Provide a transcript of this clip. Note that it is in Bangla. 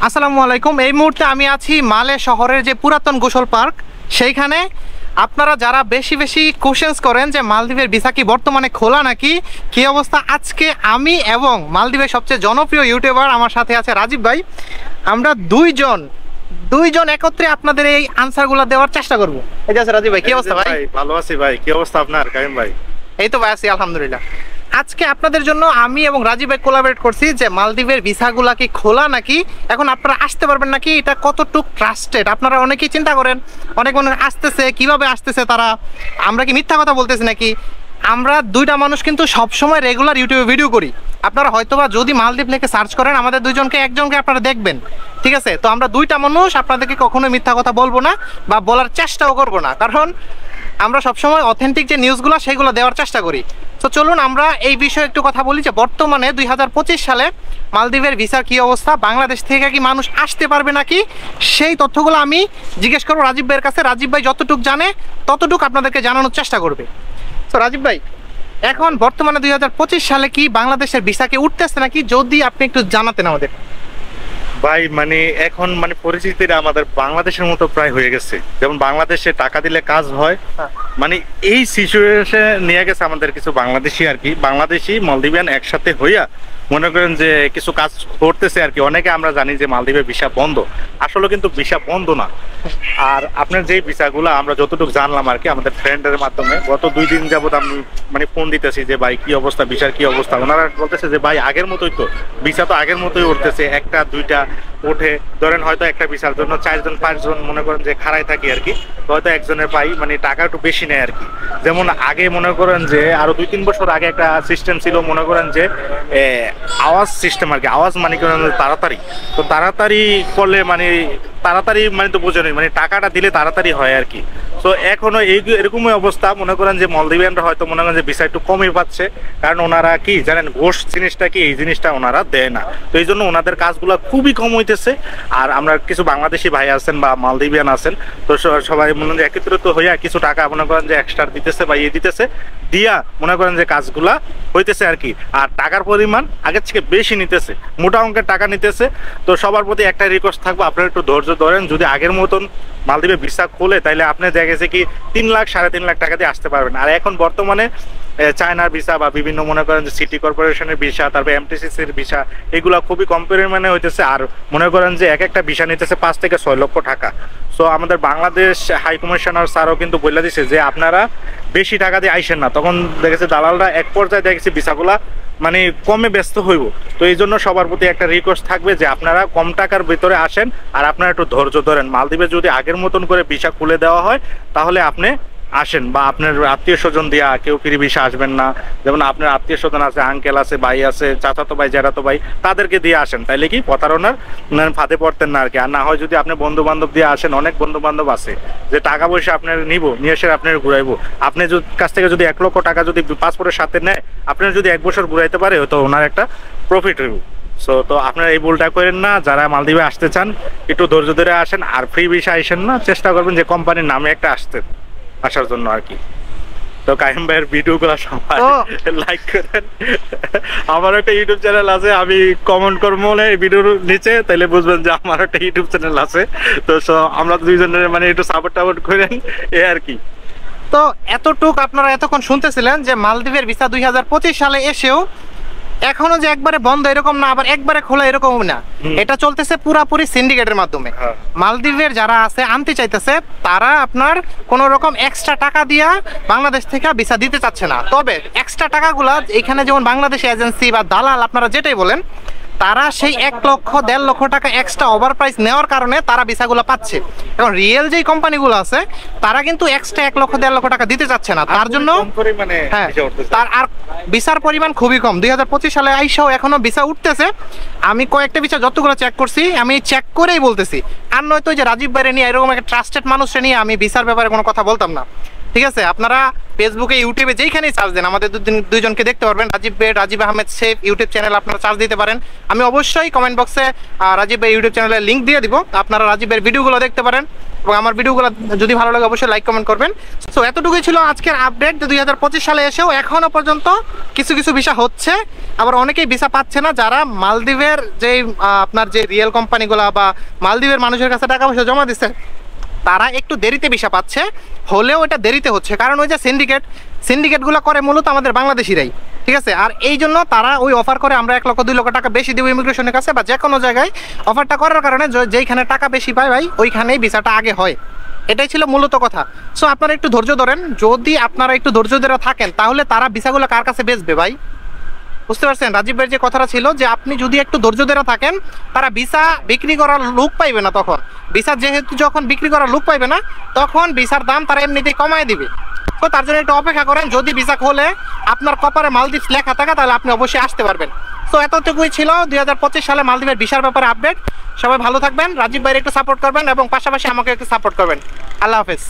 আসসালামু আলাইকুম। এই মুহূর্তে আমি আছি মালে শহরের যে পুরাতন গোসল পার্ক সেইখানে। আপনারা যারা বেশি বেশি কোশ্চেন্স করেন যে মালদ্বীপের ভিসা কি বর্তমানে খোলা নাকি কি অবস্থা, আজকে আমি এবং মালদ্বীপের সবচেয়ে জনপ্রিয় ইউটিউবার আমার সাথে আছে রাজীব ভাই। আমরা দুইজন একত্রে আপনাদের এই আনসারগুলো দেওয়ার চেষ্টা করব। এই যে আছে রাজীব ভাই, কি অবস্থা ভাই? ভালো আছি ভাই, কি অবস্থা আপনার কাইম ভাই? এই তো ভাই আছি আলহামদুলিল্লাহ। আজকে আপনাদের জন্য আমি এবং রাজীব ভাই কোলাবরেট করছি যে মালদ্বীপের ভিসাগুলা কি খোলা নাকি, এখন আপনারা আসতে পারবেন নাকি, এটা কতটুকু ট্রাস্টেড। আপনারা অনেকেই চিন্তা করেন অনেক মানুষ আসতেছে, কিভাবে আসতেছে তারা, আমরা কি মিথ্যা কথা বলতেছি নাকি। আমরা দুইটা মানুষ কিন্তু সবসময় রেগুলার ইউটিউবে ভিডিও করি। আপনারা হয়তোবা যদি মালদ্বীপ লিখে সার্চ করেন আমাদের দুইজনকে একজনকে আপনারা দেখবেন, ঠিক আছে? তো আমরা দুইটা মানুষ আপনাদেরকে কখনোই মিথ্যা কথা বলবো না বা বলার চেষ্টাও করবো না, কারণ আমরা সবসময় অথেন্টিক যে নিউজগুলো সেগুলো দেওয়ার চেষ্টা করি। তো চলুন আমরা এই বিষয়ে একটু কথা বলি যে বর্তমানে 2025 সালে মালদ্বীপের ভিসার কি অবস্থা, বাংলাদেশ থেকে কি মানুষ আসতে পারবে নাকি, সেই তথ্যগুলো আমি জিজ্ঞেস করবো রাজীব ভাইয়ের কাছে। রাজীব ভাই যতটুকু জানে ততটুকু আপনাদেরকে জানানোর চেষ্টা করবে। তো রাজীব ভাই, এখন বর্তমানে 2025 সালে কি বাংলাদেশের ভিসা কি উঠতেছে নাকি, যদি আপনি একটু জানাতেন আমাদের। ভাই মানে এখন মানে পরিস্থিতিটা আমাদের বাংলাদেশের মতো প্রায় হয়ে গেছে। যেমন বাংলাদেশে টাকা দিলে কাজ হয়, মানে এই সিচুয়েশন নিয়ে গেছে আমাদের কিছু বাংলাদেশি আর কি, বাংলাদেশি মালদ্বীপিয়ান একসাথে হইয়া মনে করেন যে কিছু কাজ করতেছে আর কি। অনেকে আমরা জানি যে মালদ্বীপের ভিসা বন্ধ, আসলে কিন্তু ভিসা বন্ধ না। আর আপনার যে ভিসাগুলো আমরা যতটুকু জানলাম আর কি আমাদের ফ্রেন্ডের মাধ্যমে, গত 2 দিন যাবত আমি মানে ফোন দিতেছি যে ভাই কি অবস্থা, ভিসার কি অবস্থা। ওনারা বলতেছে যে ভাই আগের মতোই তো ভিসা, তো আগের মতোই উঠতেছে, একটা দুইটা ওঠে। ধরেন হয়তো একটা ভিসার জন্য 4 জন 5 জন মনে করেন যে খাড়াই থাকি আর কি, হয়তো একজনের পাই, মানে টাকা একটু বেশি নেয় আর কি। যেমন আগে মনে করেন যে আরো 2-3 বছর আগে একটা সিস্টেম ছিল, মনে করেন যে আওয়াজ সিস্টেম আর কি। আওয়াজ মানে করেন তাড়াতাড়ি, তো তাড়াতাড়ি করলে মানে তাড়াতাড়ি মানে তো বোঝেনি, মানে টাকাটা দিলে তাড়াতাড়ি হয় আর কি। তো এখনো এরকমই অবস্থা, মনে করেন যে মালদ্বীপিয়ানরা হয়তো মনে করেন যে ভিসা একটু কমই পাচ্ছে, কারণ ওনারা কি জানেন ঘোষ জিনিসটা কি, এই জিনিসটা ওনারা দেয় না। তো এই জন্য ওনাদের কাজগুলো খুবই কম হইতেছে। আর আমরা কিছু বাংলাদেশি ভাই আছেন বা মালদ্বীপিয়ান আছেন, তো সবাই মনে করেন যে একত্রিত হইয়া কিছু টাকা মনে করেন যে এক্সট্রা দিতেছে বা দিতেছে, দিয়া মনে করেন যে কাজগুলা হইতেছে আর কি। আর টাকার পরিমাণ আগের থেকে বেশি নিতেছে, মোটা অঙ্কের টাকা নিতেছে। তো সবার প্রতি একটা রিকোয়েস্ট থাকবো, আপনারা একটু ধৈর্য ধরেন। যদি আগের মতন মালদ্বীপে ভিসা খোলে তাহলে আপনি দেখা গেছে কি 3 লাখ 3.5 লাখ টাকা দিয়ে আসতে পারবেন। আর এখন বর্তমানে চায়নার ভিসা বা বিভিন্ন মনে করেন যে সিটি কর্পোরেশনের ভিসা, তারপর এমটিসিসির ভিসা, এগুলো খুবই কম পরিমাণে হইতেছে। আর মনে করেন যে একটা ভিসা নিতেছে 5 থেকে 6 লক্ষ টাকা। সো আমাদের বাংলাদেশ হাই কমিশনার স্যারও কিন্তু বলে দিছে যে আপনারা বেশি টাকা দিয়ে আইসেন না। তখন দেখেছে দালালরা এক পর্যায়ে দেখেছে ভিসাগুলা মানে কমে ব্যস্ত হইব। তো এই জন্য সবার প্রতি একটা রিকোয়েস্ট থাকবে যে আপনারা কম টাকার ভিতরে আসেন, আর আপনারা একটু ধৈর্য ধরেন। মালদ্বীপে যদি আগের মতন করে ভিসা খুলে দেওয়া হয় তাহলে আপনি আসেন, বা আপনার আত্মীয় স্বজন দিয়া কেউ ফ্রি ভিসা আসবেন না। যেমন আপনার আত্মীয় স্বজন আছে, আঙ্কেল আছে, ভাই আছে, চাচাতো ভাই, জ্যাঠাতো ভাই, তাদেরকে দিয়ে আসেন, তাইলে কি প্রতারণার ফাঁদে পড়তেন না আর কি। আর না হয় যদি আপনি বন্ধু বান্ধব দিয়ে আসেন, অনেক বন্ধু বান্ধব আছে যে টাকা পয়সা আপনার নিব, নিয়ে এসে আপনার ঘুরাইবো। আপনি কাছ থেকে যদি 1 লক্ষ টাকা যদি পাসপোর্টের সাথে নেয়, আপনার যদি 1 বছর ঘুরাইতে পারে, তো ওনার একটা প্রফিট হইব। সো তো আপনারা এই ভুলটা করেন না। যারা মালদ্বীপে আসতে চান একটু ধৈর্য ধরে আসেন, আর ফ্রি ভিসা আসেন না, চেষ্টা করবেন যে কোম্পানির নামে একটা আসার জন্য আর কি। তো কাইম ভাইয়ের ভিডিওগুলো সবাই লাইক করেন। আমার একটা ইউটিউব চ্যানেল আছে, আমি কমেন্ট করবো এই ভিডিওর নিচে, তাহলে বুঝবেন যে আমার একটা ইউটিউব চ্যানেল আছে। তো আমরা দুইজনের মানে একটু সাপোর্ট করেন এই আর কি। তো এতটুক আপনারা এতক্ষণ শুনতেছিলেন যে মালদ্বীপের ভিসা 2025 সালে এসেও এখনো যে একবারে বন্ধ এরকম না, আবার একবারে খোলা এরকম না, এটা চলতেছে পুরাপুরি সিন্ডিকেটের মাধ্যমে। মালদ্বীপের যারা আছে আনতে চাইতেছে, তারা আপনার কোনো রকম এক্সট্রা টাকা দিয়া বাংলাদেশ থেকে ভিসা দিতে চাচ্ছে না। তবে এক্সট্রা টাকাগুলা এখানে যেমন বাংলাদেশ এজেন্সি বা দালাল আপনারা যেটাই বলেন, তারা সেই 1 লক্ষ 1.5 লক্ষ টাকা এক্সট্রা ওভার প্রাইস নেওয়ার কারণে তারা ভিসাগুলো পাচ্ছে। এখন রিয়েল যেই কোম্পানিগুলো আছে তারা কিন্তু এক্সট্রা 1 লক্ষ 1.5 লক্ষ টাকা দিতে চাচ্ছে না, তার জন্য হ্যাঁ তার আর ভিসার পরিমাণ খুবই কম। 2025 সালে আইসাও এখনো ভিসা উঠতেছে। আমি কয়েকটা ভিসা যতগুলো চেক করছি, আমি চেক করেই বলতেছি। আর নয়তো যে রাজীব ভাইরে নিয়ে এরকম একটা ট্রাস্টেড মানুষকে নিয়ে আমি ভিসার ব্যাপারে কোনো কথা বলতাম না, ঠিক আছে? আপনারা ফেসবুকে, ইউটিউবে যেইখানেই চার্জ দেন আমাদের দুইজনকে দেখতে পারবেন। Rajib Ahmed chef YouTube channel আপনারা চার্জ দিতে পারেন। আমি অবশ্যই কমেন্ট বক্সে রাজীব ভাই ইউটিউব চ্যানেলের লিঙ্ক দিয়ে দিব, আপনারা রাজীব ভাইয়ের ভিডিওগুলো দেখতে পারেন। এবং আমার ভিডিওগুলো যদি ভালো লাগে অবশ্যই লাইক কমেন্ট করবেন। সো এতটুকুই ছিল আজকের আপডেট। 2025 সালে এসেও এখনো পর্যন্ত কিছু কিছু ভিসা হচ্ছে, আবার অনেকেই ভিসা পাচ্ছে না। যারা মালদ্বীপের যে আপনার যে রিয়েল কোম্পানিগুলো বা মালদ্বীপের মানুষের কাছে টাকা পয়সা জমা দিচ্ছে, তারা একটু দেরিতে ভিসা পাচ্ছে, হলেও এটা দেরিতে হচ্ছে কারণ ওই যে সিন্ডিকেটগুলো করে মূলত আমাদের বাংলাদেশিরাই, ঠিক আছে। আর এই জন্য তারা ওই অফার করে আমরা 1 লক্ষ 2 লক্ষ টাকা বেশি দেবো ইমিগ্রেশনের কাছে বা যে কোনো জায়গায় অফারটা করার কারণে যেইখানে টাকা বেশি পায় ভাই ওইখানেই ভিসাটা আগে হয়। এটাই ছিল মূলত কথা। সো আপনারা একটু ধৈর্য ধরেন, যদি আপনারা একটু ধৈর্য ধরে থাকেন তাহলে তারা ভিসাগুলো কার কাছে বেচবে ভাই? বুঝতে পারছেন রাজীব ভাইয়ের যে কথাটা ছিল যে আপনি যদি একটু ধৈর্য ধরে থাকেন, তারা ভিসা বিক্রি করার লোক পাইবে না। তখন ভিসা যেহেতু যখন বিক্রি করার লোক পাইবে না, তখন ভিসার দাম তারা এমনিতেই কমায় দিবে। তো তার জন্য একটু অপেক্ষা করেন। যদি ভিসা খোলে আপনার কপারে মালদ্বীপ লেখা থাকে তাহলে আপনি অবশ্যই আসতে পারবেন। তো এতটুকুই ছিল 2025 সালে মালদ্বীপের ভিসার ব্যাপারে আপডেট। সবাই ভালো থাকবেন, রাজীব ভাইয়ের একটু সাপোর্ট করবেন এবং পাশাপাশি আমাকে একটু সাপোর্ট করবেন। আল্লাহ হাফেজ।